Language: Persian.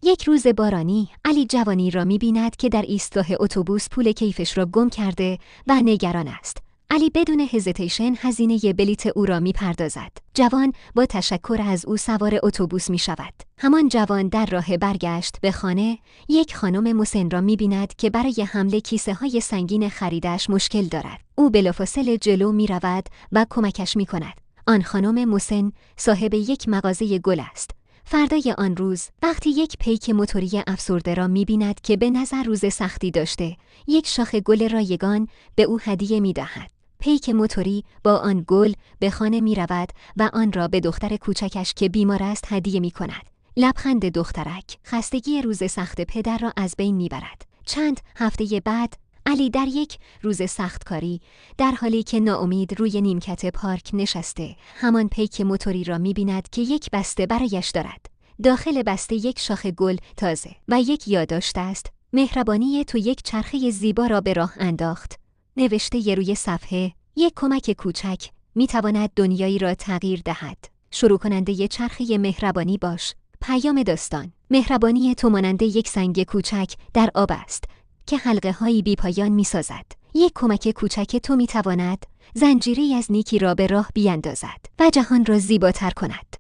یک روز بارانی، علی جوانی را می‌بیند که در ایستگاه اتوبوس پول کیفش را گم کرده و نگران است. علی بدون هزیتیشن هزینه بلیت او را می‌پردازد. جوان با تشکر از او سوار اتوبوس می‌شود. همان جوان در راه برگشت به خانه، یک خانم مسن را می‌بیند که برای حمل کیسه‌های سنگین خریدش مشکل دارد. او بلافاصله جلو می‌رود و کمکش می‌کند. آن خانم مسن صاحب یک مغازه گل است. فردای آن روز، وقتی یک پیک موتوری افسرده را می‌بیند که به نظر روز سختی داشته، یک شاخ گل رایگان به او هدیه می‌دهد. پیک موتوری با آن گل به خانه می‌رود و آن را به دختر کوچکش که بیمار است هدیه می‌کند. لبخند دخترک خستگی روز سخت پدر را از بین می‌برد. چند هفته بعد، علی در یک روز سخت کاری، در حالی که ناامید روی نیمکت پارک نشسته، همان پیک موتوری را می‌بیند که یک بسته برایش دارد. داخل بسته یک شاخ گل تازه و یک یادداشت است: مهربانی تو یک چرخه زیبا را به راه انداخت. نوشته روی صفحه: یک کمک کوچک می‌تواند دنیایی را تغییر دهد. شروع کننده چرخه مهربانی باش. پیام داستان: مهربانی تو مانند یک سنگ کوچک در آب است که حلقه هایی بی پایان می سازد. یک کمک کوچک تو می تواند زنجیری از نیکی را به راه بیندازد و جهان را زیباتر کند.